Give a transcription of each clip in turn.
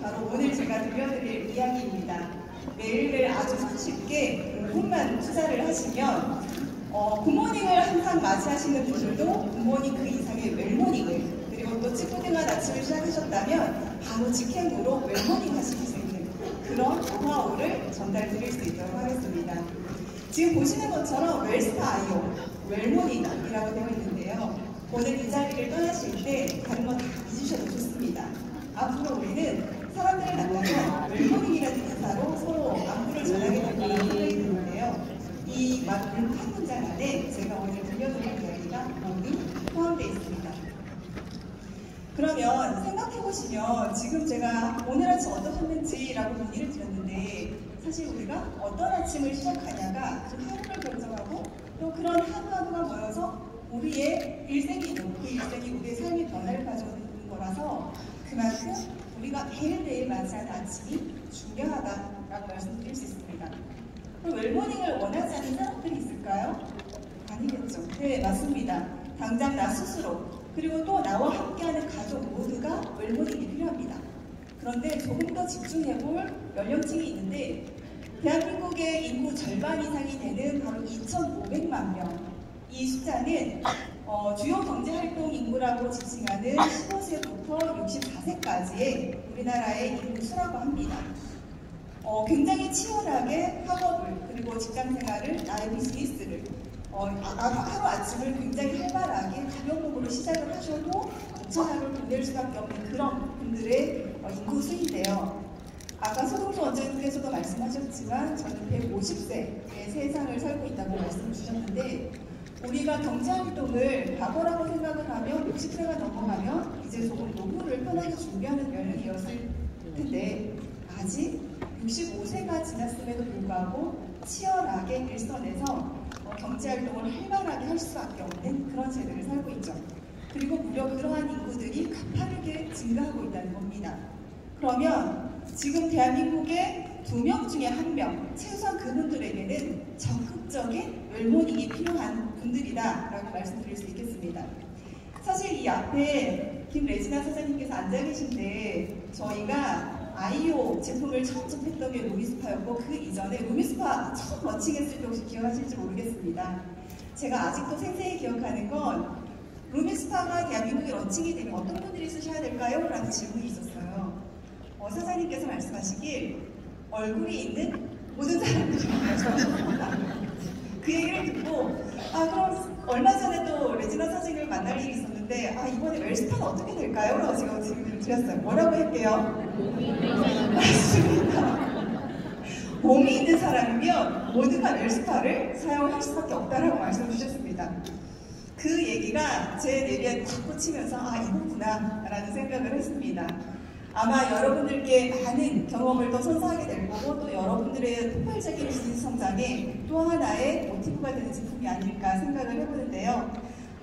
바로 오늘 제가 들려드릴 이야기입니다. 매일매일 아주 손쉽게 5분만 투자를 하시면 굿모닝을 항상 맞이하시는 분들도 굿모닝 그 이상의 웰모닝을, 그리고 또 찌뿌둥한 아침을 시작하셨다면 바로 직행으로 웰모닝 하실 수 있는 그런 노하우를 전달드릴 수 있도록 하겠습니다. 지금 보시는 것처럼 웰스타.io, 웰모닝이라고 되어 있는데요. 오늘 이 자리를 떠나실 때 다른 건 다 잊으셔도 좋습니다. 앞으로 우리는 사람들을 만나면 웰모닝이라는 인사로 서로 안부를 전하게 될 거라고 생각이 드는데요. 이 한 문장 안에 제가 오늘 들려드릴 이야기가 모두 포함되어 있습니다. 그러면 생각해보시면 지금 제가 오늘 아침 어떠셨는지라고 문의를 드렸는데, 사실 우리가 어떤 아침을 시작하냐가 그 하루를 결정하고 또 그런 하루하루가 모여서 우리의 일생이, 그 일생이 우리의 삶의 변화를 가져오는 거라서 그만큼 우리가 매일매일 맞이하는 아침이 중요하다라고 말씀드릴 수 있습니다. 그럼 웰모닝을 원하지 않는 사람들이 있을까요? 아니겠죠. 네, 맞습니다. 당장 나 스스로, 그리고 또 나와 함께하는 가족 모두가 웰모닝이 필요합니다. 그런데 조금 더 집중해볼 연령층이 있는데, 대한민국의 인구 절반 이상이 되는 바로 2,500만 명. 이 숫자는 주요 경제활동 인구라고 지칭하는 15세부터 64세까지의 우리나라의 인구수라고 합니다. 굉장히 치열하게 학업을, 그리고 직장생활을, 나의 비즈니스를, 하루 아침을 굉장히 활발하게 가벼운 시작을 하셔도 5,000원을 보낼 수밖에 없는 그런 분들의 인구수인데요. 아까 서동수 원장님께서도 말씀하셨지만 저는 150세의 세상을 살고 있다고 말씀 주셨는데, 우리가 경제활동을 과거라고 생각을 하면 60세가 넘어가면 이제 조금 노후를 편하게 준비하는 연령이었을 텐데, 아직 65세가 지났음에도 불구하고 치열하게 일선에서 경제활동을 활발하게 할 수밖에 없는 그런 세대를 살고 있죠. 그리고 무려 그러한 인구들이 가파르게 증가하고 있다는 겁니다. 그러면 지금 대한민국의 2명 중에 1명, 최소한 그분들에게는 적극적인 웰모닝이 필요한 분들이다라고 말씀드릴 수 있겠습니다. 사실 이 앞에 김레지나 사장님께서 앉아 계신데, 저희가 아이오 제품을 처음 접했던 게 루미스파였고, 그 이전에 루미스파 처음 런칭했을 때 혹시 기억하실지 모르겠습니다. 제가 아직도 생생히 기억하는 건, 루미스파가 대한민국에 런칭이 되면 어떤 분들이 쓰셔야 될까요? 라는 질문이 있었어요. 사장님께서 말씀하시길 얼굴이 있는 모든 사람들이 말씀하셨습니다. 그 얘기를 듣고, 그럼 얼마 전에 또 레지나 사장님을 만날 일이 있었는데, 이번에 웰스파는 어떻게 될까요? 라고 제가 질문을 드렸어요. 뭐라고 할게요? 맞습니다. 몸이 있는 사람이면 모두가 웰스파를 사용할 수밖에 없다라고 말씀을 주셨습니다. 그 얘기가 제 뇌리에 탁 꽂히면서 이거구나 라는 생각을 했습니다. 아마 여러분들께 많은 경험을 더 선사하게 될 거고, 또 여러분들의 폭발적인 비즈니스 성장에 또 하나의 모티브가 되는 제품이 아닐까 생각을 해보는데요.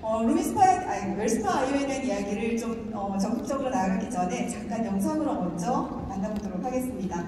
웰스파.io에 대한 이야기를 좀 적극적으로 나아가기 전에 잠깐 영상으로 먼저 만나보도록 하겠습니다.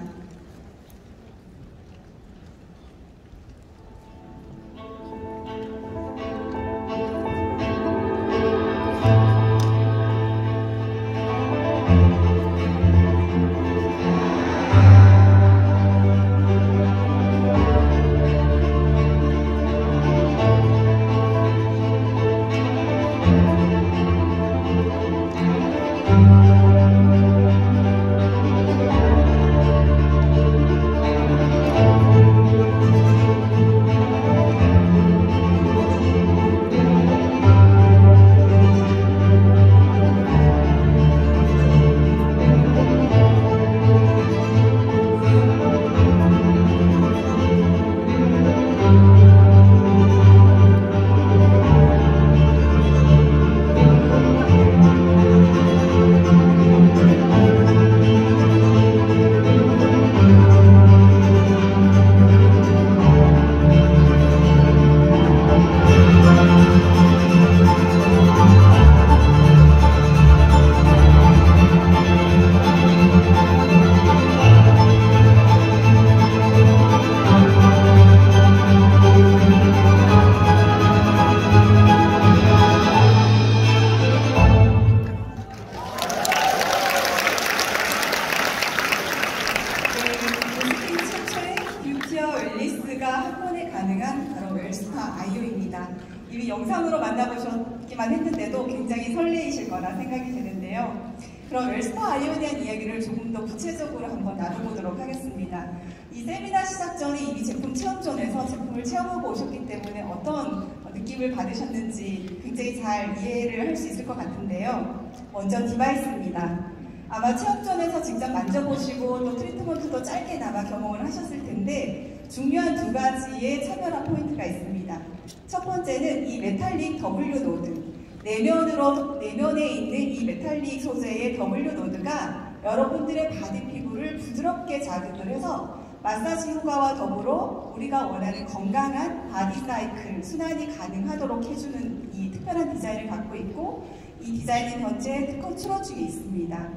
이미 영상으로 만나보셨기만 했는데도 굉장히 설레이실 거라 생각이 되는데요. 그럼 웰스파 아이오에 대한 이야기를 조금 더 구체적으로 한번 나눠보도록 하겠습니다. 이 세미나 시작 전에 이미 제품 체험존에서 제품을 체험하고 오셨기 때문에 어떤 느낌을 받으셨는지 굉장히 잘 이해를 할 수 있을 것 같은데요. 먼저 디바이스입니다. 아마 체험존에서 직접 만져보시고 또 트리트먼트도 짧게나마 경험을 하셨을 텐데 중요한 두 가지의 차별화 포인트가 있습니다. 첫 번째는 이 메탈릭 W 노드. 내면에 있는 이 메탈릭 소재의 W 노드가 여러분들의 바디 피부를 부드럽게 자극을 해서 마사지 효과와 더불어 우리가 원하는 건강한 바디 사이클, 순환이 가능하도록 해주는 이 특별한 디자인을 갖고 있고 이 디자인은 현재 특허 출원 중에 있습니다.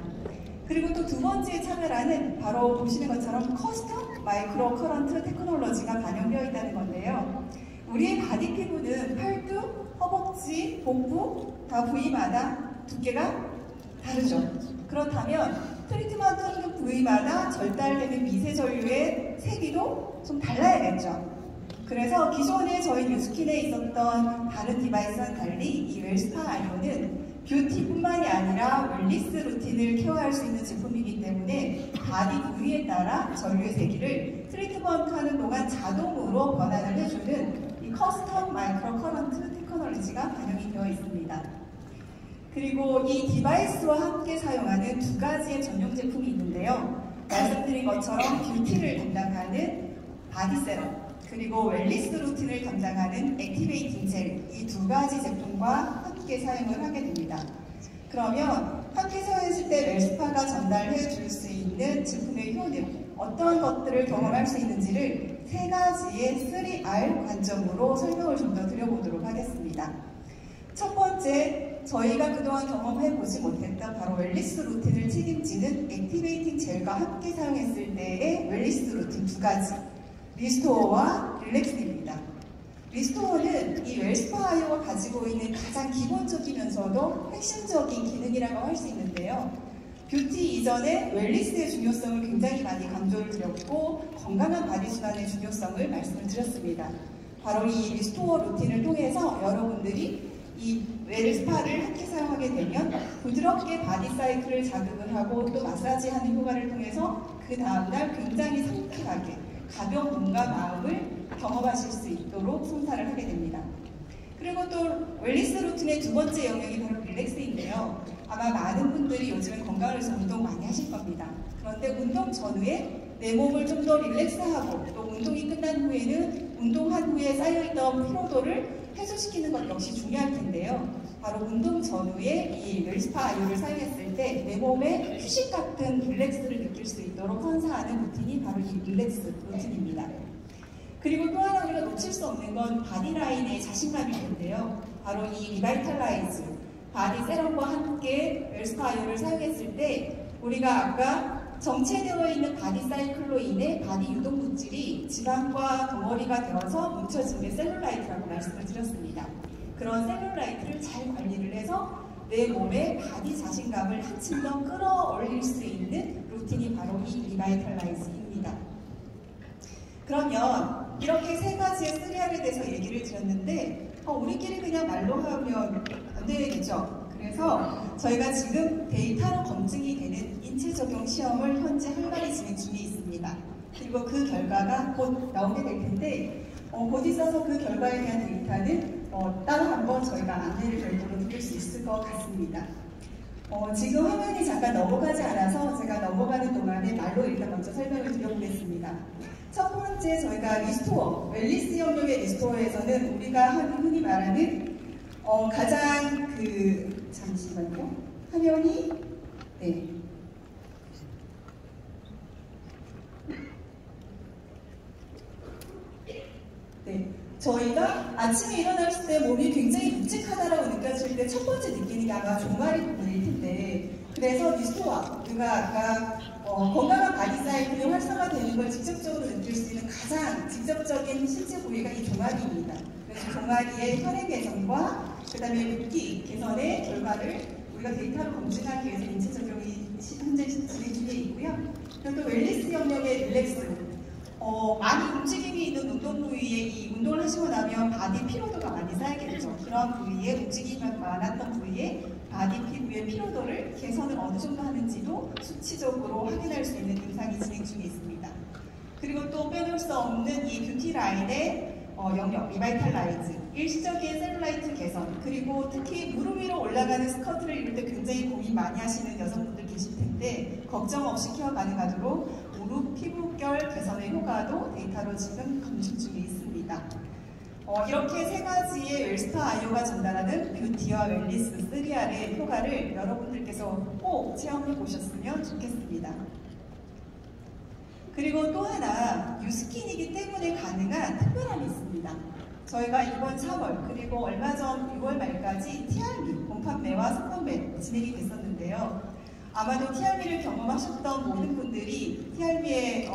그리고 또 두 번째 차별화는 바로 보시는 것처럼 커스텀 마이크로 커런트 테크놀로지가 반영되어 있다는 건데요. 우리의 바디 피부는 팔뚝, 허벅지, 복부 다 부위마다 두께가 다르죠. 그렇다면 트리트먼트 하는 부위마다 절달되는 미세 전류의 세기도 좀 달라야겠죠. 그래서 기존에 저희 뉴스킨에 있었던 다른 디바이스와는 달리 이 웰스파 아이오는 뷰티뿐만이 아니라 웰니스 루틴을 케어할 수 있는 제품이기 때문에 바디 부위에 따라 전류의 세기를 트리트먼트 하는 동안 자동으로 변환을 해주는 이 커스텀 마이크로 커런트 테크놀로지가 반영이 되어 있습니다. 그리고 이 디바이스와 함께 사용하는 두 가지의 전용 제품이 있는데요. 말씀드린 것처럼 뷰티를 담당하는 바디 세럼 그리고 웰니스 루틴을 담당하는 액티베이팅 젤 이 두 가지 제품과 함께 사용을 하게 됩니다. 그러면 함께 사용했을 때 웰스파가 전달해 줄 수 있는 제품의 효능 어떤 것들을 경험할 수 있는지를 세 가지의 3R 관점으로 설명을 좀 더 드려보도록 하겠습니다. 첫 번째, 저희가 그동안 경험해보지 못했던 바로 웰니스 루틴을 책임지는 액티베이팅 젤과 함께 사용했을 때의 웰니스 루틴 두 가지, 리스토어와 릴렉스입니다. 리스토어는 이 웰스파 아이오가 가지고 있는 가장 기본적이면서도 핵심적인 기능이라고 할 수 있는데요. 뷰티 이전에 웰니스의 중요성을 굉장히 많이 강조를 드렸고 건강한 바디 순환의 중요성을 말씀을 드렸습니다. 바로 이 리스토어 루틴을 통해서 여러분들이 이 웰스파를 함께 사용하게 되면 부드럽게 바디 사이클을 자극을 하고 또 마사지하는 효과를 통해서 그 다음날 굉장히 상쾌하게 가벼운 몸과 마음을 경험하실 수 있도록 손사를 하게 됩니다. 그리고 또 웰니스 루틴의 두 번째 영역이 바로 릴렉스인데요. 아마 많은 분들이 요즘엔 건강을 위해서 운동 많이 하실 겁니다. 그런데 운동 전후에 내 몸을 좀 더 릴렉스하고 또 운동이 끝난 후에는 운동한 후에 쌓여있던 피로도를 해소시키는 것 역시 중요할 텐데요. 바로 운동 전후에 이 웰스파 아이오를 사용했을 때 내 몸에 휴식 같은 릴렉스를 느낄 수 있도록 선사하는 루틴이 바로 이 릴렉스 루틴입니다. 그리고 또 하나 우리가 놓칠 수 없는 건 바디라인의 자신감일 텐데요. 바로 이 리바이탈라이즈, 바디 세럼과 함께 웰스파 아이오를 사용했을 때 우리가 아까 정체되어 있는 바디 사이클로 인해 바디 유독 물질이 지방과 덩어리가 되어서 뭉쳐진 게 셀룰라이트라고 말씀을 드렸습니다. 그런 셀룰라이트를 잘 관리를 해서 내 몸의 바디 자신감을 한층 더 끌어올릴 수 있는 루틴이 바로 이 리바이탈라이즈입니다. 그러면 이렇게 세 가지의 3R에 대해서 얘기를 드렸는데 우리끼리 그냥 말로 하면 안 되겠죠? 그래서 저희가 지금 데이터로 검증이 되는 인체 적용 시험을 현재 활발히 진행 중에 있습니다. 그리고 그 결과가 곧 나오게 될 텐데 곧 있어서 그 결과에 대한 데이터는 따로 한번 저희가 안내를 별도로 드릴 수 있을 것 같습니다. 지금 화면이 잠깐 넘어가지 않아서 제가 넘어가는 동안에 말로 일단 먼저 설명을 드려보겠습니다. 첫 번째 저희가 리스토어, 웰니스 영역의 리스토어에서는 우리가 흔히 말하는 가장 잠시만요. 화면이 저희가 아침에 일어났을 때 몸이 굉장히 묵직하다라고 느껴질 때 첫 번째 느끼는 게 아마 종아리 부분일 텐데 그래서 리스토어, 우리가 아까 건강한 바디 사이클이 활성화되는 걸 직접적으로 느낄 수 있는 가장 직접적인 실제 부위가 이 종아리입니다. 그래서 종아리의 혈액 개선과 그 다음에 붓기 개선의 결과를 우리가 데이터로 검증하기 위해서 인체 적용이 현재 진행 중에 있고요. 그리고 또 웰니스 영역의 릴렉스, 많이 움직임이 있는 운동 부위에 이 운동을 하시고 나면 바디 피로도가 많이 쌓이겠죠. 그런 부위에 움직임이 많았던 부위에 바디 피부의 피로도를 개선을 어느 정도 하는지도 수치적으로 확인할 수 있는 임상이 진행 중에 있습니다. 그리고 또 빼놓을 수 없는 이 뷰티 라인의 영역, 리바이탈라이즈, 일시적인 셀룰라이트 개선, 그리고 특히 무릎 위로 올라가는 스커트를 입을 때 굉장히 고민 많이 하시는 여성분들 계실 텐데 걱정 없이 케어 가능하도록 무릎 피부결 개선의 효과도 데이터로 지금 검증 중에 있습니다. 이렇게 세 가지의 웰스파 아이오가 전달하는 뷰티와 웰니스 3R의 효과를 여러분들께서 꼭 체험해 보셨으면 좋겠습니다. 그리고 또 하나 뉴스킨이기 때문에 가능한 특별함이 있습니다. 저희가 이번 3월 그리고 얼마 전 6월 말까지 TRB 본판매와 선판매 진행이 됐었는데요. 아마도 TRB를 경험하셨던 모든 분들이 TRB의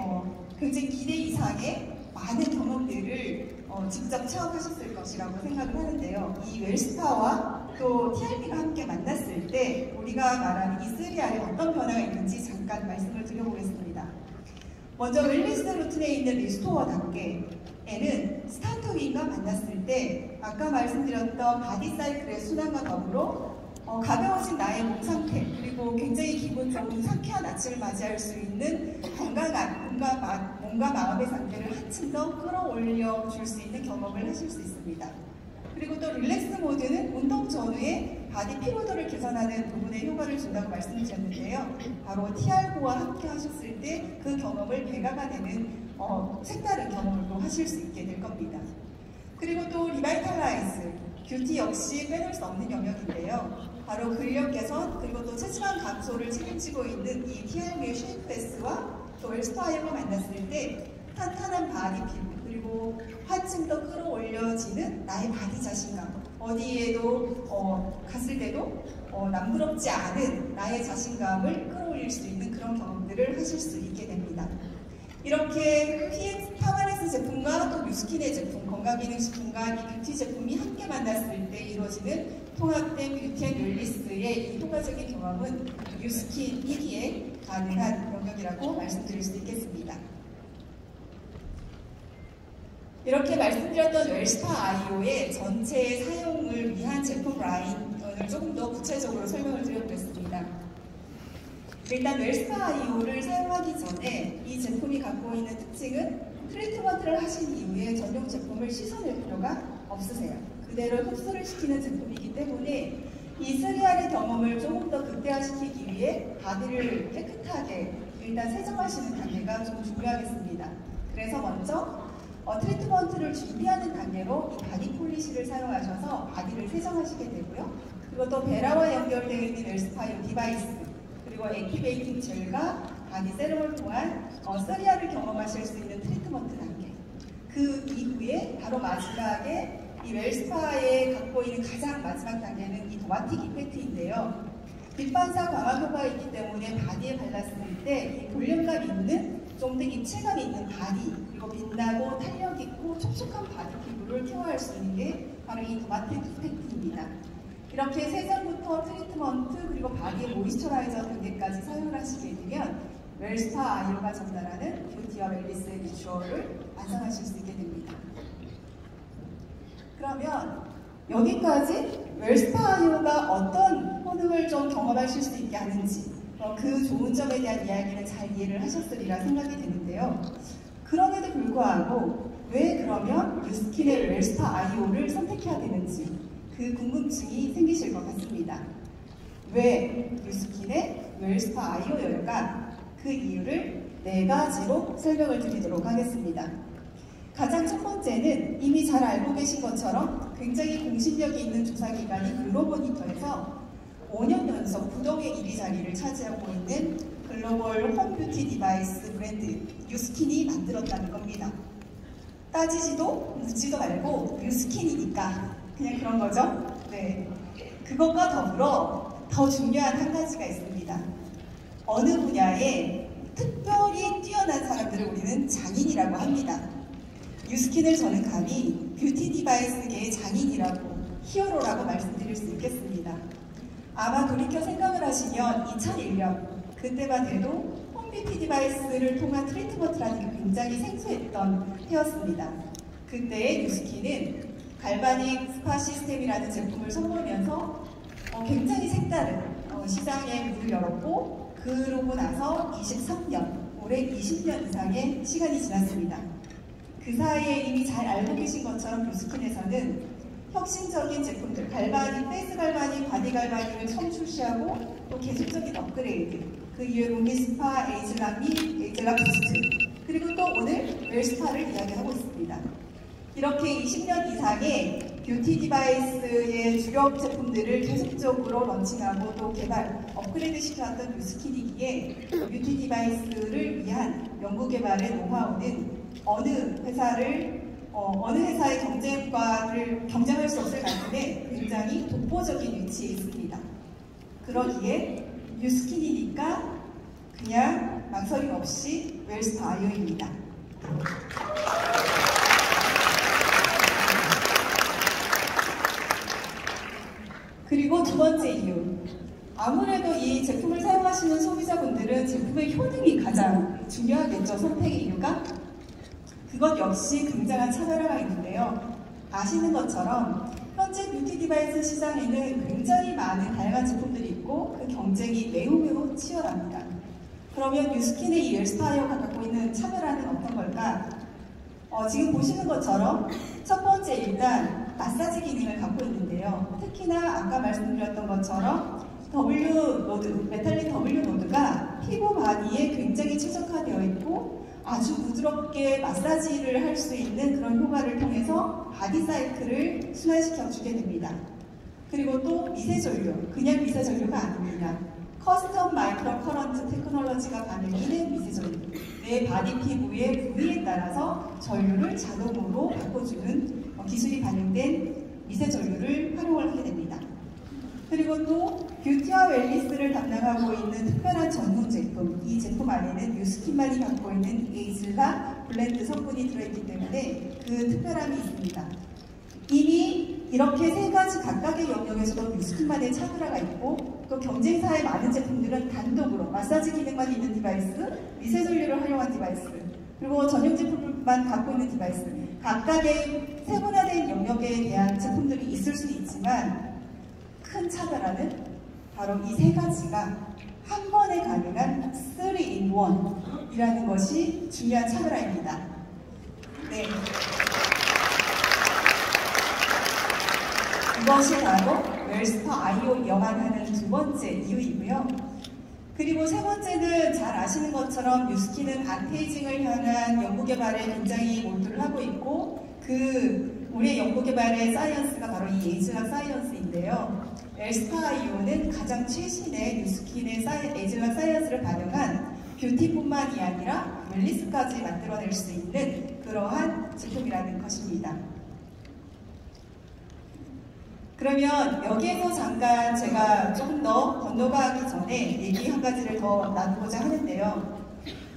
굉장히 기대 이상의 많은 경험들을 직접 체험하셨을 것이라고 생각을 하는데요. 이 웰스파와 또 TRB가 함께 만났을 때 우리가 말하는 이 3R에 어떤 변화가 있는지 잠깐 말씀을 드려보겠습니다. 먼저 웰니스 루틴에 있는 리스토어 단계에는 스타트윙과 만났을 때 아까 말씀드렸던 바디 사이클의 순환과 더불어 가벼워진 나의 몸 상태 그리고 굉장히 기분 좋은 상쾌한 아침을 맞이할 수 있는 건강한 몸과 마음의 상태를 한층 더 끌어올려 줄 수 있는 경험을 하실 수 있습니다. 그리고 또 릴렉스 모드는 운동 전후에 바디 피로도를 개선하는 부분에 효과를 준다고 말씀드렸는데요. 바로 TRB와 함께 하셨을 때 그 경험을 배가가 되는 색다른 경험을 또 하실 수 있게 될 겁니다. 그리고 또 리바이탈라이즈, 뷰티 역시 빼놓을 수 없는 영역인데요. 바로 근력 개선 그리고 또 체지방 감소를 책임지고 있는 이 TRB의 쉐이프레스와 또 웰스파이어가 만났을 때 탄탄한 바디 피부 그리고 한층 더 끌어올려지는 나의 바디 자신감 어디에도 갔을 때도 남부럽지 않은 나의 자신감을 끌어올릴 수 있는 그런 경험들을 하실 수 있게 됩니다. 이렇게 PX 파마레스 제품과 또 뉴스킨의 제품, 건강기능식품과 이 뷰티 제품이 함께 만났을 때 이루어지는 통합된 뷰티 앤 웰니스의 이 효과적인 경험은 뉴스킨이기에 가능한 영역이라고 말씀드릴 수 있겠습니다. 이렇게 말씀드렸던 웰스파 아이오의 전체 사용을 위한 제품 라인을 조금 더 구체적으로 설명을 드려보겠습니다. 일단 웰스파 아이오를 사용하기 전에 이 제품이 갖고 있는 특징은 트리트먼트를 하신 이후에 전용 제품을 씻어낼 필요가 없으세요. 그대로 흡수를 시키는 제품이기 때문에 이 3R의 경험을 조금 더 극대화시키기 위해 바디를 깨끗하게 일단 세정하시는 단계가 좀 중요하겠습니다. 그래서 먼저 트리트먼트를 준비하는 단계로 이 바디 폴리시를 사용하셔서 바디를 세정하시게 되고요. 그리고 또 베라와 연결되어 있는 웰스파이어 디바이스 그리고 액티베이팅 젤과 바디 세럼을 통한 3R을 경험하실 수 있는 트리트먼트 단계 그 이후에 바로 마지막에 이 웰스파에 갖고 있는 가장 마지막 단계는 이 도마틱 이펙트인데요. 빛 반사 강화 효과가 있기 때문에 바디에 발랐을 때 이 볼륨감 있는 좀 더 입체감 있는 바디 그리고 빛나고 탄력 있고 촉촉한 바디 피부를 케어할 수 있는 게 바로 이 도마틱 이펙트입니다. 이렇게 세정부터 트리트먼트 그리고 바디의 모이스처라이저 단계까지 사용을 하시게 되면 웰스파 아이오가 전달하는 뷰티와 웰니스의 리추얼을 완성하실 수 있게 됩니다. 그러면 여기까지 웰스파 아이오가 어떤 효능을 좀 경험하실 수 있게 하는지 그 좋은 점에 대한 이야기는 잘 이해를 하셨으리라 생각이 되는데요. 그럼에도 불구하고 왜 그러면 뉴스킨의 웰스파 아이오를 선택해야 되는지 그 궁금증이 생기실 것 같습니다. 왜 뉴스킨의 웰스파 아이오일까? 그 이유를 4가지로 설명을 드리도록 하겠습니다. 가장 첫 번째는 이미 잘 알고 계신 것처럼 굉장히 공신력이 있는 조사기관인 글로모니터에서 5년 연속 부동의 1위 자리를 차지하고 있는 글로벌 홈뷰티 디바이스 브랜드 뉴스킨이 만들었다는 겁니다. 따지지도 묻지도 말고 뉴스킨이니까 그냥 그런 거죠. 네, 그것과 더불어 더 중요한 한 가지가 있습니다. 어느 분야에 특별히 뛰어난 사람들을 우리는 장인이라고 합니다. 뉴스킨을 저는 감히 뷰티 디바이스계의 장인이라고 히어로라고 말씀드릴 수 있겠습니다. 아마 돌이켜 생각을 하시면 2001년 그때만 해도 폼 뷰티 디바이스를 통한 트리트먼트라는 게 굉장히 생소했던 해였습니다. 그때의 뉴스킨은 갈바닉 스파 시스템이라는 제품을 선보이면서 굉장히 색다른 시장에 문을 열었고, 그러고 나서 23년, 올해 20년 이상의 시간이 지났습니다. 그 사이에 이미 잘 알고 계신 것처럼 뉴스킨에서는 혁신적인 제품들, 갈바닉, 페이스 갈바닉, 바디 갈바닉을 처음 출시하고 또 계속적인 업그레이드, 그 이후에 루미 스파, 에이즐라 미, 에이즐라 부스트, 그리고 또 오늘 웰스파를 이야기하고 있습니다. 이렇게 20년 이상의 뷰티 디바이스의 주력 제품들을 계속적으로 런칭하고 또 개발, 업그레이드 시켜왔던 뉴스킨이기에 뷰티 디바이스를 위한 연구개발의 노하우는 어느 회사의 경쟁할 수 없을 만큼의 굉장히 독보적인 위치에 있습니다. 그러기에 뉴스킨이니까 그냥 망설임 없이 웰스파 아이오입니다. 그리고 두 번째 이유, 아무래도 이 제품을 사용하시는 소비자분들은 제품의 효능이 가장 중요하겠죠. 선택의 이유가. 그것 역시 굉장한 차별화가 있는데요. 아시는 것처럼 현재 뷰티 디바이스 시장에는 굉장히 많은 다양한 제품들이 있고 그 경쟁이 매우 치열합니다. 그러면 뉴스킨의 이 웰스파이어가 갖고 있는 차별화는 어떤 걸까? 지금 보시는 것처럼 첫 번째 일단 마사지 기능을 갖고 있는데요. 특히나 아까 말씀드렸던 것처럼 메탈릭 W 노드가 피부 바디에 굉장히 최적화되어 있고 아주 부드럽게 마사지를 할 수 있는 그런 효과를 통해서 바디 사이클을 순환시켜 주게 됩니다. 그리고 또 미세전류, 그냥 미세전류가 아닙니다. 커스텀 마이크로 커런트 테크놀로지가 반영되는 미세전류, 내 바디 피부의 부위에 따라서 전류를 자동으로 바꿔주는 기술이 반영된 미세전류를 활용을 하게 됩니다. 그리고 또 뷰티와 웰니스를 담당하고 있는 특별한 전문 제품, 이 제품 안에는 뉴스킨만이 갖고 있는 에이즐라 블렌드 성분이 들어있기 때문에 그 특별함이 있습니다. 이미 이렇게 세 가지 각각의 영역에서도 뉴스킨만의 차별화가 있고, 또 경쟁사의 많은 제품들은 단독으로 마사지 기능만 있는 디바이스, 미세전류를 활용한 디바이스, 그리고 전용 제품만 갖고 있는 디바이스, 각각의 세분화된 영역에 대한 제품들이 있을 수는 있지만 큰 차별화는 바로 이 세 가지가 한 번에 가능한 3-in-1 이라는 것이 중요한 차별화입니다. 네. 이것이 바로 웰스파 아이오 영환하는 두 번째 이유이고요. 그리고 세 번째는 잘 아시는 것처럼 뉴스킨은 안티에이징을 향한 연구개발에 굉장히 몰두를 하고 있고, 우리의 연구개발의 사이언스가 바로 이 에이즐라 사이언스인데요. 웰스파 아이오는 가장 최신의 뉴스킨의 에이즐라 사이언스를 반영한 뷰티뿐만이 아니라 웰니스까지 만들어낼 수 있는 그러한 제품이라는 것입니다. 그러면 여기에서 잠깐 제가 조금 더 건너가기 전에 얘기 한 가지를 더 나누고자 하는데요.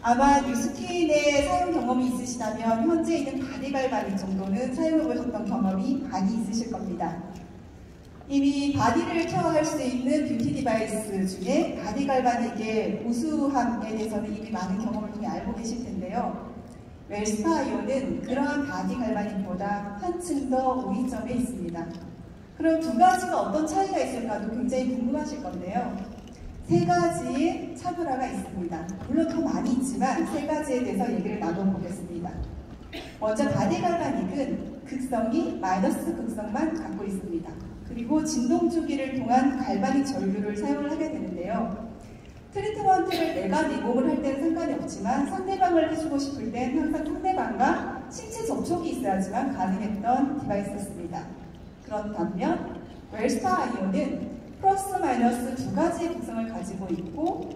아마 뉴스킨의 사용 경험이 있으시다면 현재 있는 바디 갈바닉 정도는 사용해보셨던 경험이 많이 있으실 겁니다. 이미 바디를 케어할 수 있는 뷰티 디바이스 중에 바디 갈바닉의 우수함에 대해서는 이미 많은 경험을 통해 알고 계실 텐데요. 웰스파 아이오는 그러한 바디 갈바닉보다 한층 더 우위점에 있습니다. 그럼 두 가지가 어떤 차이가 있을까도 굉장히 궁금하실 건데요. 세 가지의 차별화가 있습니다. 물론 더 많이 있지만 세 가지에 대해서 얘기를 나눠보겠습니다. 먼저 바디 갈바닉은 극성이 마이너스 극성만 갖고 있습니다. 그리고 진동 주기를 통한 갈바닉 전류를 사용을 하게 되는데요. 트리트먼트를 내가 내공을 할 때는 상관이 없지만 상대방을 해주고 싶을 땐 항상 상대방과 신체 접촉이 있어야지만 가능했던 디바이스였습니다. 그런 반면 웰스파 아이오는 플러스 마이너스 두 가지의 특성을 가지고 있고,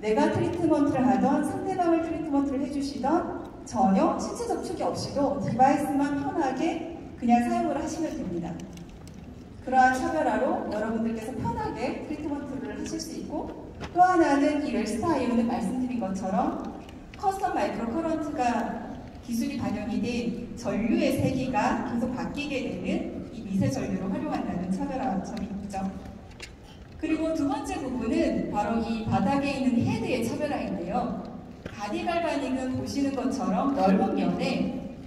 내가 트리트먼트를 하던 상대방을 트리트먼트를 해주시던 전혀 신체 접촉이 없이도 디바이스만 편하게 그냥 사용을 하시면 됩니다. 그러한 차별화로 여러분들께서 편하게 트리트먼트를 하실 수 있고, 또 하나는 이 웰스파 아이오는 말씀드린 것처럼 커스텀 마이크로 커런트가 기술이 반영이 된 전류의 세기가 계속 바뀌게 되는 이 미세 전류를 활용한다는 차별화 점이 있죠. 그리고 두 번째 부분은 바로 이 바닥에 있는 헤드의 차별화인데요. 바디 갈바닉은 보시는 것처럼 넓은 면에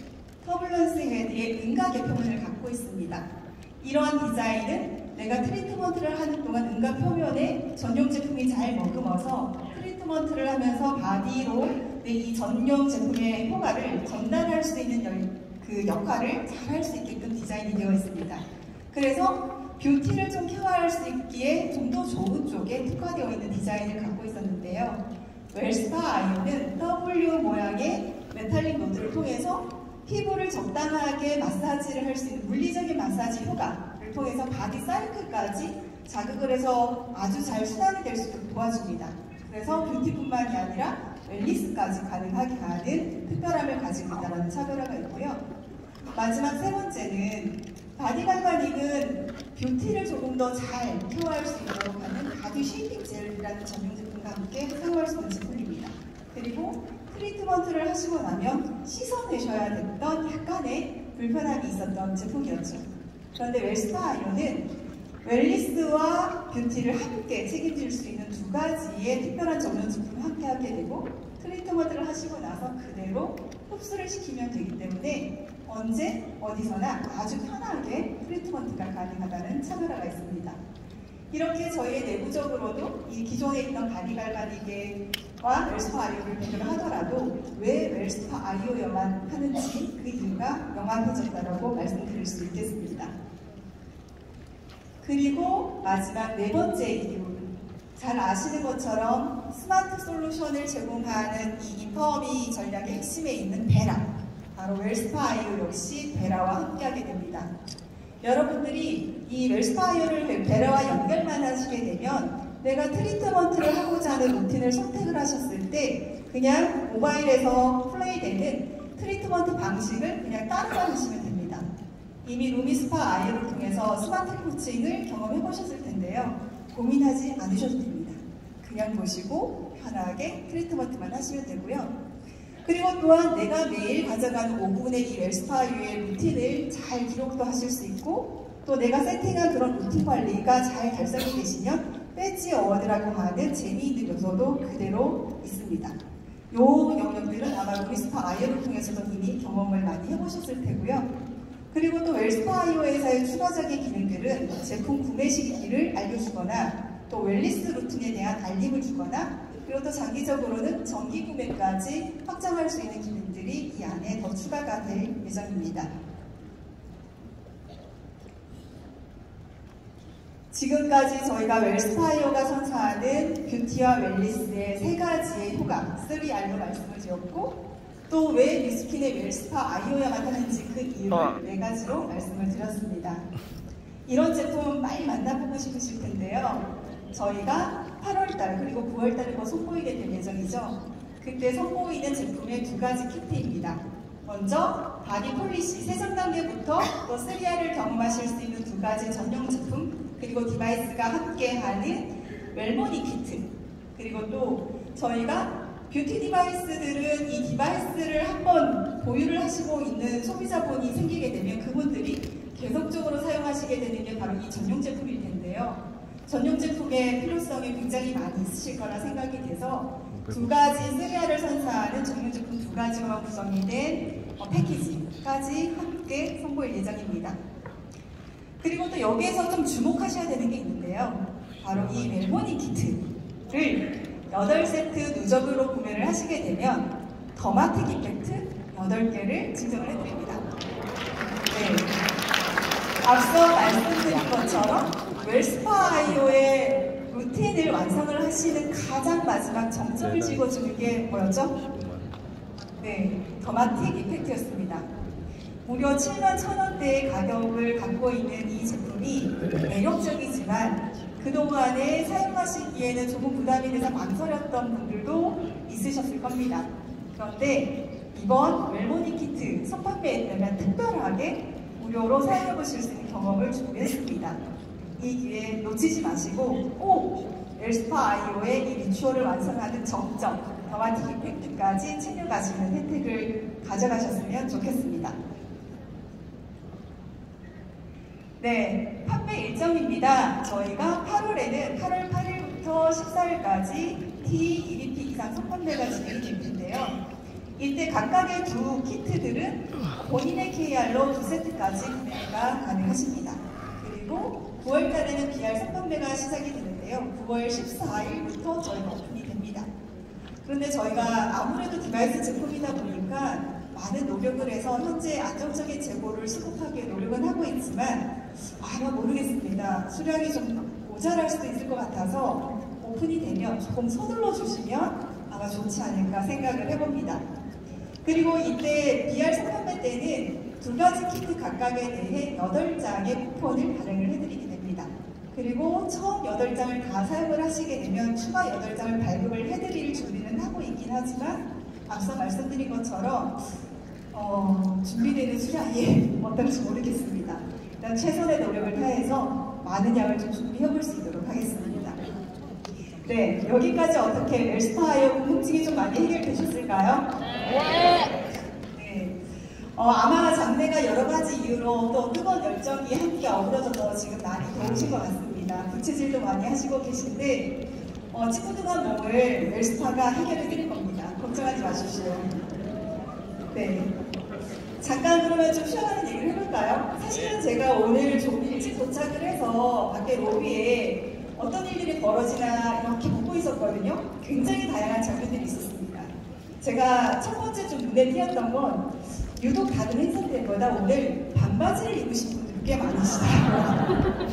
터블런스 헤드의 은가 개표면을 갖고 있습니다. 이러한 디자인은 내가 트리트먼트를 하는 동안 은가 표면에 전용 제품이 잘 머금어서 트리트먼트를 하면서 바디로 이 전용 제품의 효과를 전달할 수 있는 그 역할을 잘 할 수 있게끔 디자인이 되어 있습니다. 그래서 뷰티를 좀 케어할 수 있기에 좀 더 좋은 쪽에 특화되어 있는 디자인을 갖고 있었는데요. 웰스파 아이오는 W 모양의 메탈릭 노드를 통해서 피부를 적당하게 마사지를 할 수 있는 물리적인 마사지 효과를 통해서 바디 사이클까지 자극을 해서 아주 잘 순환이 될 수 있도록 도와줍니다. 그래서 뷰티뿐만이 아니라 웰니스까지 가능하게 하는 특별함을 가지고 있다는 차별화가 있고요. 마지막 세 번째는 바디 갈바닉은 뷰티를 조금 더 잘 케어할 수 있도록 하는 바디 쉐이핑 젤이라는 전용 제품과 함께 사용할 수 있는 제품입니다. 그리고 트리트먼트를 하시고 나면 씻어내셔야 됐던 약간의 불편함이 있었던 제품이었죠. 그런데 웰스파 아이오는 웰니스와 뷰티를 함께 책임질 수 있는 두 가지의 특별한 전용 제품을 함께 하게 되고 트리트먼트를 하시고 나서 그대로 흡수를 시키면 되기 때문에 언제 어디서나 아주 편하게 트리트먼트가 가능하다는 차별화가 있습니다. 이렇게 저희의 내부적으로도 이 기존에 있던 바디 갈바닉과 웰스파 아이오를 비교를 하더라도 왜 웰스파 아이오여만 하는지 그 이유가 명확해졌다고 말씀드릴 수 있겠습니다. 그리고 마지막 네 번째 이유, 잘 아시는 것처럼 스마트 솔루션을 제공하는 이 인퍼미 전략의 핵심에 있는 베라, 바로 웰스파 아이오 역시 베라와 함께하게 됩니다. 여러분들이 이 웰스파 아이오를 베라와 연결만 하시게 되면 내가 트리트먼트를 하고자 하는 루틴을 선택을 하셨을 때 그냥 모바일에서 플레이되는 트리트먼트 방식을 그냥 따라만 하시면 됩니다. 이미 루미스파 아이오를 통해서 스마트 코칭을 경험해 보셨을 텐데요. 고민하지 않으셔도 됩니다. 그냥 보시고 편하게 트리트먼트만 하시면 되고요. 그리고 또한 내가 매일 가져가는 5분의 이 웰스파 아이오의 루틴을 잘 기록도 하실 수 있고 또 내가 세팅한 그런 루틴 관리가 잘 달성이 되시면 배지 어워드라고 하는 재미있는 요소도 그대로 있습니다. 이 영역들은 아마 루미스파 아이오를 통해서도 이미 경험을 많이 해보셨을 테고요. 그리고 또 웰스파 아이오에서의 추가적인 기능들은 제품 구매 시기를 알려주거나 또 웰니스 루틴에 대한 알림을 주거나 그리고 또 장기적으로는 정기 구매까지 확장할 수 있는 기능들이 이 안에 더 추가가 될 예정입니다. 지금까지 저희가 웰스파 아이오가 선사하는 뷰티와 웰니스의 세 가지의 효과 3R로 말씀을 드렸고 또 왜 뉴스킨의 웰스파 아이오야만 하는지 그 이유를 네 가지로 말씀을 드렸습니다. 이런 제품 빨리 만나보고 싶으실 텐데요. 저희가 8월달 그리고 9월달에 선보이게 될 예정이죠. 그때 선보이는 제품의 두 가지 키트입니다. 먼저 바디 폴리시 세정 단계부터 또 3R을 경험하실 수 있는 두 가지 전용 제품 그리고 디바이스가 함께하는 웰모니 키트 그리고 또 저희가 뷰티 디바이스들은 이 디바이스를 한번 보유를 하시고 있는 소비자분이 생기게 되면 그분들이 계속적으로 사용하시게 되는 게 바로 이 전용 제품일 텐데요. 전용 제품의 필요성이 굉장히 많이 있으실 거라 생각이 돼서 두 가지 3R을 선사하는 전용 제품 두 가지로 구성이 된 패키지까지 함께 선보일 예정입니다. 그리고 또 여기에서 좀 주목하셔야 되는 게 있는데요. 바로 이 웰모니 키트를 8세트 누적으로 구매를 하시게 되면 더마틱 이펙트 8개를 증정을 해드립니다. 네. 앞서 말씀드린 것처럼 웰스파 아이오의 루틴을 완성을 하시는 가장 마지막 정점을 찍어주는 게 뭐였죠? 네, 더마틱 이펙트였습니다. 무려 71,000원대의 가격을 갖고 있는 이 제품이 매력적이지만 그동안에 사용하시기에는 조금 부담이 돼서 망설였던 분들도 있으셨을 겁니다. 그런데 이번 웰모니 키트 첫 판매에 따면 특별하게 무료로 사용해보실 수 있는 경험을 준비했습니다. 이 기회 놓치지 마시고 꼭 웰스파 아이오의 이 리추얼을 완성하는 정점, 더마틱 이펙트까지 챙겨가시는 혜택을 가져가셨으면 좋겠습니다. 네, 판매 일정입니다. 저희가 8월에는 8월 8일부터 14일까지 T2BP 이상 선판매가 진행이 될 텐데요. 이때 각각의 두 키트들은 본인의 KR로 2세트까지 구매가 가능하십니다. 그리고 9월달에는 BR 3판매가 시작이 되는데요. 9월 14일부터 저희가 오픈이 됩니다. 그런데 저희가 아무래도 디바이스 제품이다 보니까 많은 노력을 해서 현재 안정적인 재고를 수급하기에 노력은 하고 있지만 아마 모르겠습니다. 수량이 좀 모자랄 수도 있을 것 같아서 오픈이 되면 조금 서둘러 주시면 아마 좋지 않을까 생각을 해봅니다. 그리고 이때 BR 3판매 때는 두 가지 키트 각각에 대해 8장의 쿠폰을 발행을 해드리게 됩니다. 그리고 처음 8장을 다 사용을 하시게 되면 추가 8장을 발급을 해드릴 준비는 하고 있긴 하지만 앞서 말씀드린 것처럼 준비되는 수량이 어떨지 모르겠습니다. 일단 최선의 노력을 다해서 많은 양을 좀 준비해볼 수 있도록 하겠습니다. 네, 여기까지 어떻게 웰스파이어 궁금증이 좀 많이 해결되셨을까요? 네. 아마 장래가 여러 가지 이유로 또 뜨거운 열정이 함께 어우러져서 지금 많이 더우신 것 같습니다. 부채질도 많이 하시고 계신데 찌뿌둥한 몸을 웰스파가 해결해 드릴 겁니다. 걱정하지 마십시오. 네. 잠깐 그러면 좀 쉬어가는 얘기를 해볼까요? 사실은 제가 오늘 좀 일찍 도착을 해서 밖에 로비에 어떤 일들이 벌어지나 이렇게 보고 있었거든요. 굉장히 다양한 장면들이 있었습니다. 제가 첫 번째 좀 눈에 띄었던 건 유독 다른 행사 때보다 오늘 반바지를 입으신 분들이 꽤 많으시더라고요.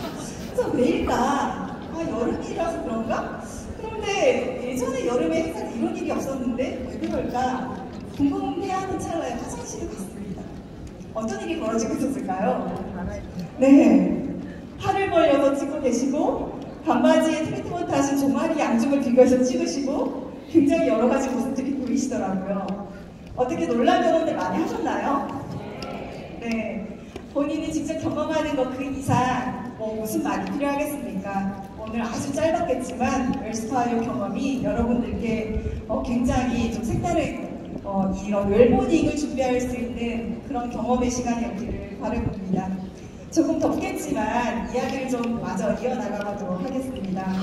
그래서 왜일까? 여름이라서 그런가? 그런데 예전에 여름에 행사에 이런 일이 없었는데 왜 그럴까? 궁금해하는 찰나에 화장실을 갔습니다. 어떤 일이 벌어지고 있었을까요? 네, 팔을 벌려서 찍고 계시고 반바지에 트리트먼트 하신 종아리 양쪽을 비교해서 찍으시고 굉장히 여러 가지 모습들이 보이시더라고요. 어떻게 놀란 경험들 많이 하셨나요? 네, 본인이 직접 경험하는 것 그 이상 무슨 말이 필요하겠습니까? 오늘 아주 짧았겠지만 웰스파이어 경험이 여러분들께 굉장히 좀 색다른 이런 웰모닝을 준비할 수 있는 그런 경험의 시간이었기를 바라봅니다. 조금 덥겠지만 이야기를 좀 마저 이어나가보도록 하겠습니다.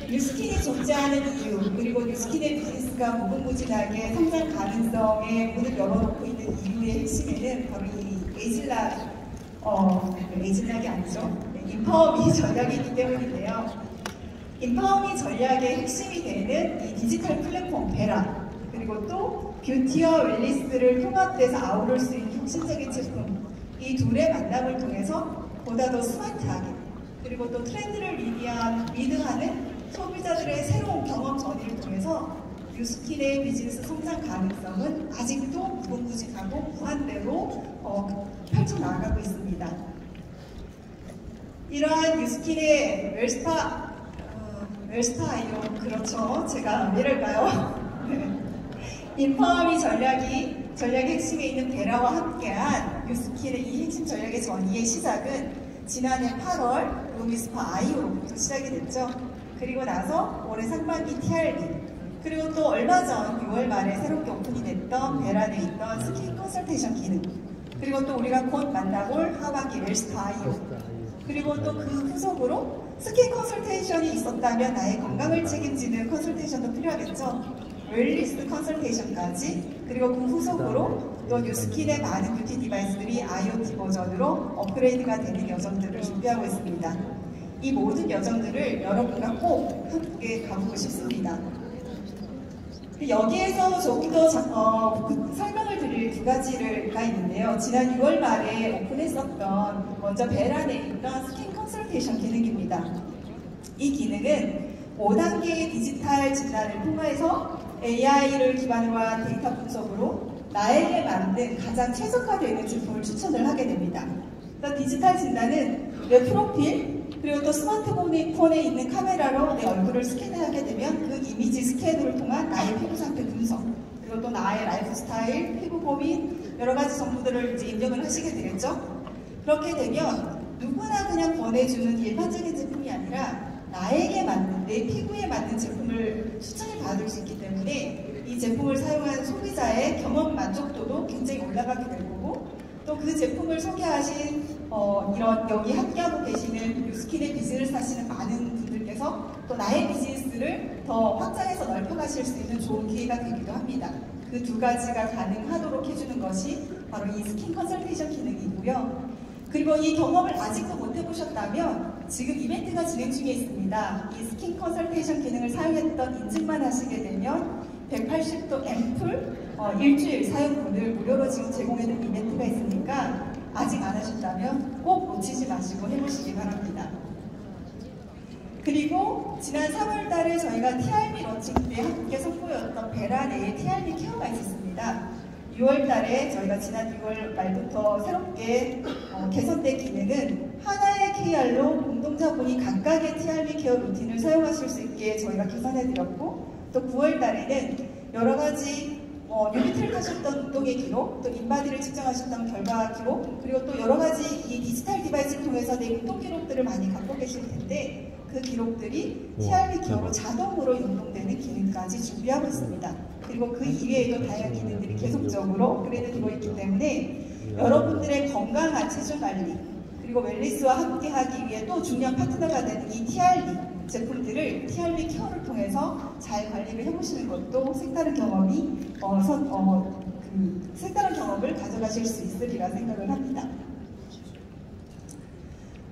뉴스킨이 존재하는 이유, 그리고 뉴스킨의 비즈니스가 무궁무진하게 성장 가능성에 문을 열어놓고 있는 이유의 핵심에는 바로 이 에이즐락이 아니죠. 인파워미 전략이기 때문인데요. 인파워미 전략의 핵심이 되는 이 디지털 플랫폼 베라, 그리고 또 뷰티와 웰니스를 통합돼서 아우를 수 있는 혁신적인 제품, 이 둘의 만남을 통해서 보다 더 스마트하게, 그리고 또 트렌드를 리드하는 소비자들의 새로운 경험 전이를 통해서 뉴스킨의 비즈니스 성장 가능성은 아직도 무궁무진하고 무한대로 펼쳐나가고 있습니다. 이러한 뉴스킨의 웰스파이어, 그렇죠. 제가 왜랄까요? 인파워미 전략의 핵심에 있는 베라와 함께한 뉴스킨의 이 핵심 전략의 전이의 시작은 지난해 8월 루미스파 아이오로부터 시작이 됐죠. 그리고 나서 올해 상반기 TRB, 그리고 또 얼마 전 6월 말에 새롭게 오픈이 됐던 베란에 있던 스킨 컨설테이션 기능, 그리고 또 우리가 곧 만나볼 하반기 웰스파이어, 그리고 또 그 후속으로 스킨 컨설테이션이 있었다면 나의 건강을 책임지는 컨설테이션도 필요하겠죠. 웰니스 컨설테이션까지, 그리고 그 후속으로 또 뉴스킨의 많은 뷰티 디바이스들이 IoT 버전으로 업그레이드가 되는 여정들을 준비하고 있습니다. 이 모든 여정들을 여러분과 꼭 함께 가보고 싶습니다. 여기에서 조금 더 설명을 드릴 두 가지가 있는데요. 지난 6월 말에 오픈했었던 먼저 베란에 있던 스킨 컨설테이션 기능입니다. 이 기능은 5단계의 디지털 진단을 통해서 AI를 기반으로 한 데이터 분석으로 나에게 맞는 가장 최적화되어 있는 제품을 추천을 하게 됩니다. 디지털 진단은 내 프로필, 그리고 또 스마트폰에 있는 카메라로 내 얼굴을 스캔하게 되면 그 이미지 스캔을 통한 나의 피부 상태 분석, 그리고 또 나의 라이프 스타일, 피부 고민, 여러 가지 정보들을 이제 입력을 하시게 되겠죠. 그렇게 되면 누구나 그냥 권해주는 일반적인 제품이 아니라 나에게 맞는, 내 피부에 맞는 제품을 추천을 받을 수 있기 때문에 이 제품을 사용한 소비자의 경험 만족도도 굉장히 올라가게 될 거고, 또 그 제품을 소개하신 이런 여기 함께하고 계시는 뉴스킨의 비즈니스 하시는 많은 분들께서 또 나의 비즈니스를 더 확장해서 넓혀가실 수 있는 좋은 기회가 되기도 합니다. 그 그 두 가지가 가능하도록 해주는 것이 바로 이 스킨 컨설테이션 기능이고요. 그리고 이 경험을 아직도 못 해보셨다면 지금 이벤트가 진행 중에 있습니다. 이 스킨 컨설테이션 기능을 사용했던 인증만 하시게 되면 180도 앰플 일주일 사용권을 무료로 지금 제공해드린 이벤트가 있으니까 아직 안 하셨다면 꼭 놓치지 마시고 해보시기 바랍니다. 그리고 지난 3월 달에 저희가 TRB 런칭 때 함께 선보였던 베라네의 TRB 케어가 있었습니다. 6월 달에 저희가 지난 6월 말부터 새롭게 개선된 기능은 하나의 KR로 공동자분이 각각의 TRB 케어 루틴을 사용하실 수 있게 저희가 개선해드렸고, 또 9월 달에는 여러 가지 유니트를 타셨던 운동의 기록, 또 인바디를 측정하셨던 결과 기록, 그리고 또 여러 가지 이 디지털 디바이스를 통해서 내 운동 기록들을 많이 갖고 계실 텐데 그 기록들이 TRB 기어로 자동으로 연동되는 기능까지 준비하고 있습니다. 그리고 그 이외에도 다양한 기능들이 계속적으로 업그레이드 되고 있기 때문에 여러분들의 건강한 체중 관리, 그리고 웰니스와 함께 하기 위해 또 중요한 파트너가 되는 이 TRB 제품들을 TRB 케어를 통해서 잘 관리를 해보시는 것도 색다른 경험이 색다른 경험을 가져가실 수 있으리라 생각을 합니다.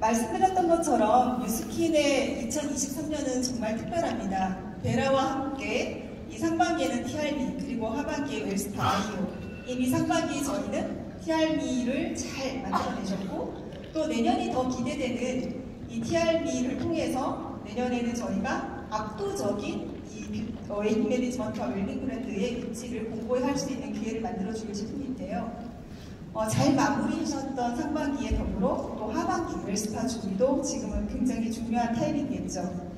말씀드렸던 것처럼 뉴스킨의 2023년은 정말 특별합니다. 베라와 함께 이 상반기에는 TRB 그리고 하반기에 웰스타 아이오, 이미 상반기 저희는 TRB를 잘 만들어내셨고 또 내년이 더 기대되는 이 TRB를 통해서 내년에는 저희가 압도적인 이 웨이트 매니지먼트와 웰빙 브랜드의 위치를 공고할 수 있는 기회를 만들어줄 제품인데요. 잘 마무리하셨던 상반기에 더불어 또 하반기 웰스타 준비도 지금은 굉장히 중요한 타이밍이겠죠.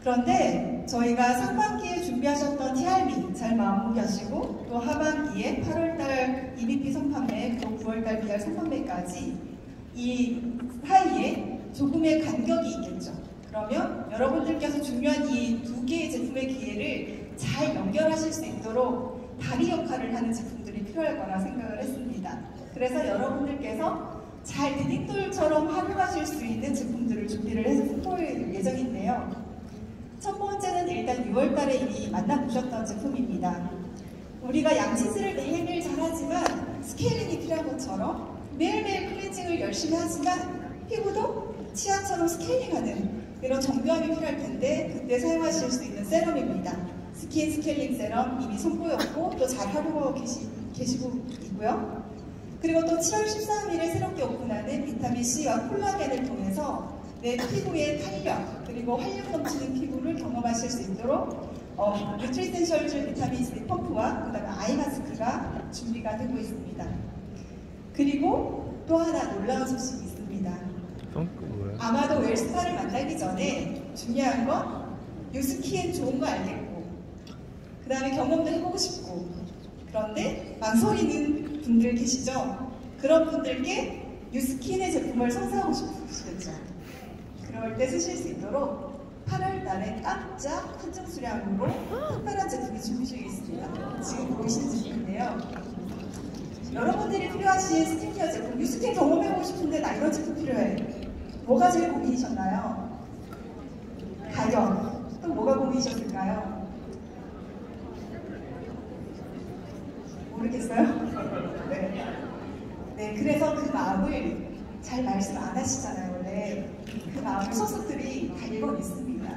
그런데 저희가 상반기에 준비하셨던 TRB 잘 마무리하시고 또 하반기에 8월달 EBP 선판매 그리고 9월달 BR 선판매까지 이 사이에 조금의 간격이 있겠죠. 그러면 여러분들께서 중요한 이 두 개의 제품의 기회를 잘 연결하실 수 있도록 다리 역할을 하는 제품들이 필요할 거라 생각을 했습니다. 그래서 여러분들께서 잘 디딤돌처럼 활용하실 수 있는 제품들을 준비를 해서 선보일 예정인데요. 첫 번째는 일단 6월달에 이미 만나보셨던 제품입니다. 우리가 양치질을 매일매일 잘하지만 스케일링이 필요한 것처럼 매일매일 클렌징을 열심히 하지만 피부도 치아처럼 스케일링하는 이런 정교함이 필요할 텐데 그때 사용하실 수 있는 세럼입니다. 스킨 스케일링 세럼 이미 선보였고 또 잘 활용하고 계시고 있고요. 그리고 또 7월 13일에 새롭게 오픈하는 비타민C와 콜라겐을 통해서 내 피부의 탄력 그리고 활력 넘치는 피부를 경험하실 수 있도록 뉴트리센셜즈 비타민C 펌프와 그 다음에 아이 마스크가 준비가 되고 있습니다. 그리고 또 하나 놀라운 소식이 있습니다. 아마도 웰스타를 만나기 전에 중요한 건 뉴스킨 좋은 거 알겠고 그 다음에 경험도 해보고 싶고 그런데 망설이는 분들 계시죠? 그런 분들께 뉴스킨의 제품을 선사하고 싶으시겠죠? 그럴 때 쓰실 수 있도록 8월 달에 깜짝 한정 수량으로 특별한 제품이 준비 중에 있습니다. 지금 보이시는 제품인데요. 여러분들이 필요하신 스킨케어 제품, 뉴스킨 경험해보고 싶은데 나 이런 제품 필요해. 뭐가 제일 고민이셨나요? 가격. 또 뭐가 고민이셨을까요? 모르겠어요? 네, 그래서 그 마음을 잘 말씀 안 하시잖아요, 원래. 그 마음을 소속들이 다 읽어냈습니다.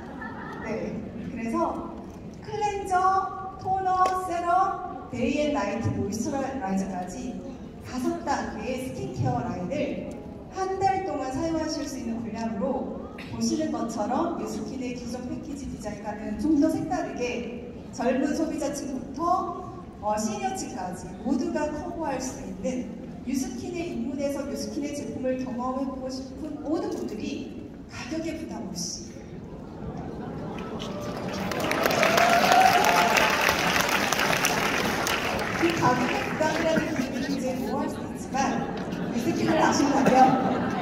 네, 그래서 클렌저, 토너, 세럼, 데이 앤 나이트 모이스처라이저까지 5단계의 스킨케어 라인을 한 달 동안 사용하실 수 있는 분량으로 보시는 것처럼 뉴스킨의 기존 패키지 디자인과는 좀 더 색다르게 젊은 소비자층부터 시니어층까지 모두가 커버할 수 있는 뉴스킨에 입문해서 뉴스킨의 제품을 경험해보고 싶은 모든 분들이 가격에 부담 없이 그 가격에 부담이라는 기분이 이제 뭐할 수 있지만 뉴스킨을 아신다면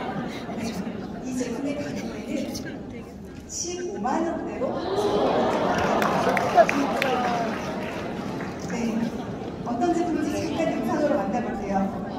이 제품의 가격대는 15만 원대로 네, 어떤 제품인지 잠깐 영상으로 만나볼게요.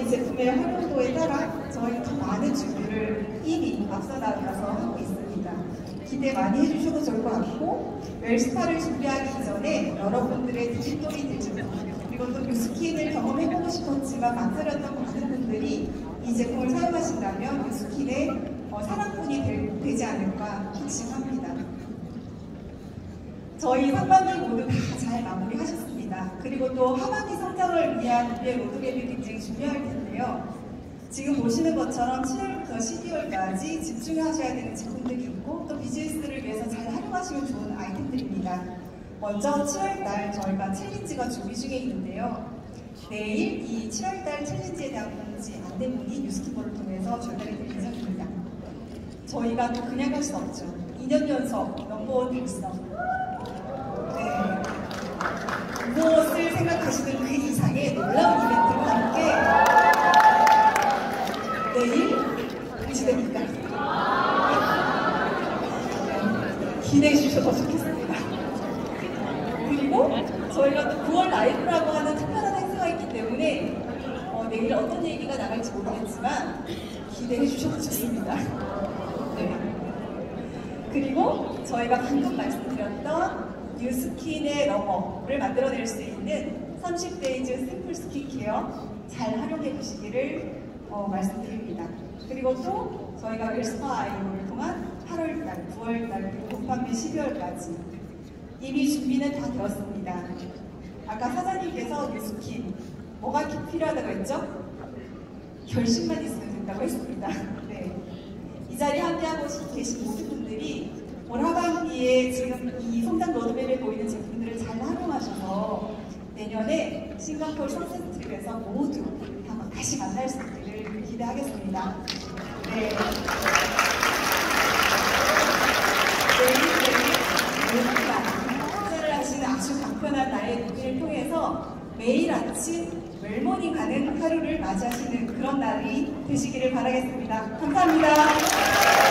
이 제품의 활용도에 따라 저희는 더 많은 준비를 이미 앞서 나가서 하고 있습니다. 기대 많이 해주셔도 좋을 것 같고, 웰스파를 준비하기 이전에 여러분들의 디지털이 될 제품, 그리고 또 뉴스킨을 경험해보고 싶었지만 망설였던 많은 분들이 이 제품을 사용하신다면 뉴스킨의 사랑꾼이 되지 않을까 확신합니다. 저희 상반기 모두 다 잘 마무리하셨습니다. 그리고 또 하반기 성장을 위한 우리의 로드맵이 굉장히 중요할 텐데요. 지금 보시는 것처럼 7월부터 12월까지 집중하셔야 되는 제품들이 있고 또 비즈니스를 위해서 잘 활용하시면 좋은 아이템들입니다. 먼저 7월달 저희가 챌린지가 준비 중에 있는데요. 내일 이 7월달 챌린지에 대한 공지 안내문이 뉴스키퍼를 통해서 전달해 드릴 예정입니다. 저희가 또 그냥 갈 수 없죠. 2년 연속 넘버원 달성. 네. 무엇을 생각하시는 그 이상의 놀라운 이벤트와 함께 내일 공지됩니다. 기대해 주셔서 좋겠습니다. 그리고 저희가 또 9월 라이브라고 하는 특별한 행사가 있기 때문에 내일 어떤 얘기가 나갈지 모르겠지만 기대해 주셔도 좋습니다. 네. 그리고 저희가 방금 말씀드렸던 뉴스킨의 러버를 만들어낼 수 있는 30데이즈 샘플 스킨케어 잘 활용해 보시기를 말씀드립니다. 그리고 또 저희가 웰스파 아이오를 통한 8월달, 9월달, 그리고 후반기 12월까지 이미 준비는 다 되었습니다. 아까 사장님께서 뉴스킨 뭐가 필요하다고 했죠? 결심만 있으면 된다고 했습니다. 네. 이 자리에 함께하고 계신 모든 분들이 올 하반기에 지금 이 성장 로드맵에 보이는 제품들을 잘 활용하셔서 내년에 싱가포르 선셋 트립에서 모두 다시 만날 수 있기를 기대하겠습니다. 네. 식사를 하시는 아주 간편한 나의 루틴을 통해서 매일 아침 웰모닝 가는 하루를 맞이하시는 그런 날이 되시기를 바라겠습니다. 감사합니다.